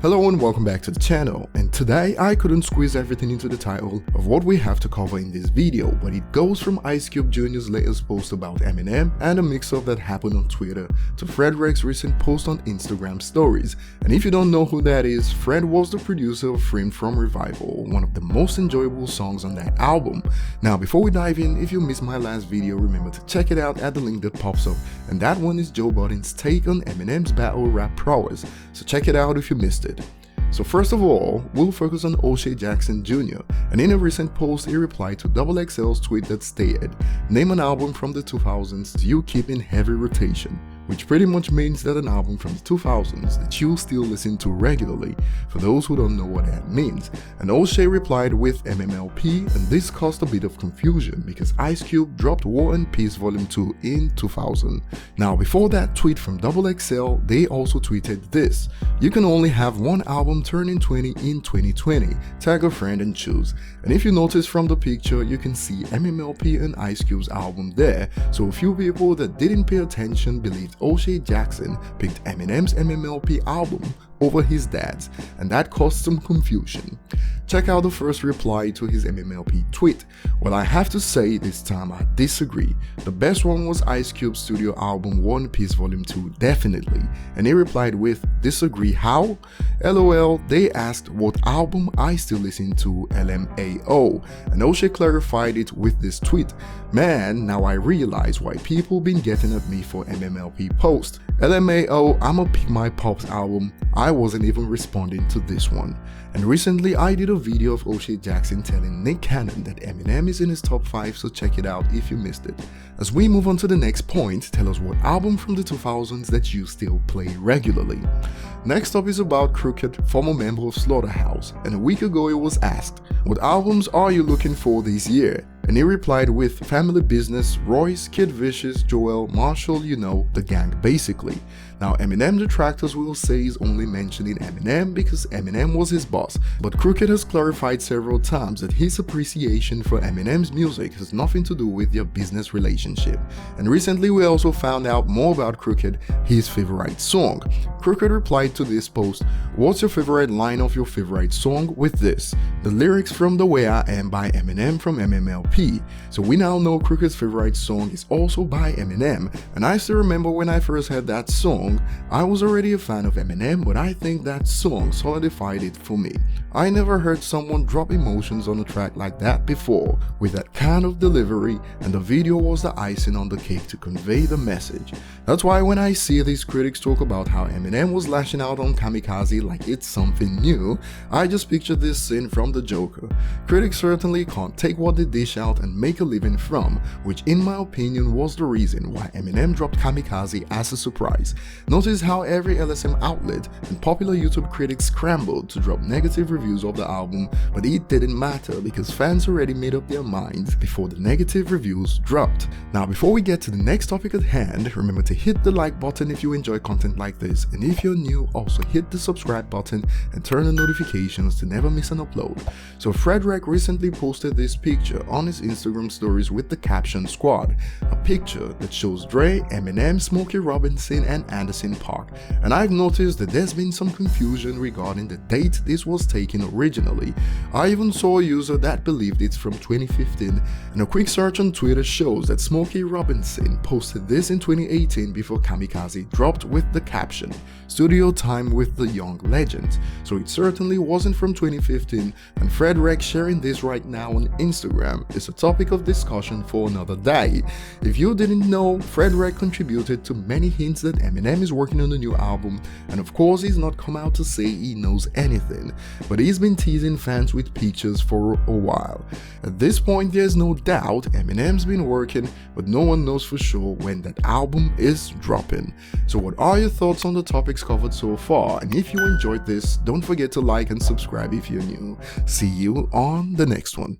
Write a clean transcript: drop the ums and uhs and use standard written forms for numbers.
Hello and welcome back to the channel, and today I couldn't squeeze everything into the title of what we have to cover in this video, but it goes from Ice Cube Jr.'s latest post about Eminem and a mix-up that happened on Twitter to Fredwreck's recent post on Instagram stories. And if you don't know who that is, Fred was the producer of Freed from Revival, one of the most enjoyable songs on that album. Now before we dive in, if you missed my last video, remember to check it out at the link that pops up, and that one is Joe Budden's take on Eminem's battle rap prowess, so check it out if you missed it. So first of all, we'll focus on Oshea Jackson Jr., and in a recent post he replied to XXL's tweet that stated, "Name an album from the 2000s you keep in heavy rotation," which pretty much means that an album from the 2000s that you still listen to regularly, for those who don't know what that means. And Oshea replied with MMLP, and this caused a bit of confusion because Ice Cube dropped War and Peace Volume 2 in 2000. Now before that tweet from XXL, they also tweeted this: "You can only have one album turning 20 in 2020, tag a friend and choose." And if you notice from the picture, you can see MMLP and Ice Cube's album there, so a few people that didn't pay attention believed Oshea Jackson picked Eminem's MMLP album over his dad's, and that caused some confusion. Check out the first reply to his MMLP tweet. "Well, I have to say this time I disagree. The best one was Ice Cube's studio album War and Peace Volume 2, definitely." And he replied with, "Disagree how? LOL, they asked what album I still listen to, LMAO." And Oshea clarified it with this tweet: "Man, now I realize why people been getting at me for MMLP post. LMAO, I'ma pick my Pops album. I wasn't even responding to this one." And recently I did a video of Oshea Jackson telling Nick Cannon that Eminem is in his top 5, so check it out if you missed it. As we move on to the next point, tell us what album from the 2000s that you still play regularly. Next up is about Crooked, former member of Slaughterhouse, and a week ago he was asked, "What albums are you looking for this year?" And he replied with Family Business, Royce, Kid Vicious, Joel, Marshall, you know, the gang basically. Now Eminem detractors will say he's only mentioning Eminem because Eminem was his boss, but Crooked has clarified several times that his appreciation for Eminem's music has nothing to do with their business relationship. And recently we also found out more about Crooked, his favorite song. Crooked replied to this post, "What's your favorite line of your favorite song?" with this: "The lyrics from The Way I Am by Eminem from MMLP." So we now know Crooked's favorite song is also by Eminem, and I still remember when I first heard that song, I was already a fan of Eminem, but I think that song solidified it for me. I never heard someone drop emotions on a track like that before, with that kind of delivery, and the video was the icing on the cake to convey the message. That's why when I see these critics talk about how Eminem was lashing out on Kamikaze like it's something new, I just picture this scene from The Joker. Critics certainly can't take what they dish out and make a living from, which in my opinion was the reason why Eminem dropped Kamikaze as a surprise. Notice how every LSM outlet and popular YouTube critics scrambled to drop negative reviews of the album, but it didn't matter because fans already made up their minds before the negative reviews dropped. Now before we get to the next topic at hand, remember to hit the like button if you enjoy content like this, and if you're new, also hit the subscribe button and turn on notifications to never miss an upload. So Fredwreck recently posted this picture on his Instagram stories with the caption "Squad," a picture that shows Dre, Eminem, Smokey Robinson and Anderson .Paak, and I've noticed that there's been some confusion regarding the date this was taken originally. I even saw a user that believed it's from 2015, and a quick search on Twitter shows that Smokey Robinson posted this in 2018 before Kamikaze dropped with the caption "Studio Time with the Young Legend," so it certainly wasn't from 2015, and Fredwreck sharing this right now on Instagram is a topic of discussion for another day. If you didn't know, Fredwreck contributed to many hints that Eminem is working on a new album, and of course he's not come out to say he knows anything, but he's been teasing fans with pictures for a while. At this point there's no doubt Eminem's been working, but no one knows for sure when that album is dropping. So what are your thoughts on the topics covered so far? And if you enjoyed this, don't forget to like and subscribe if you're new. See you on the next one.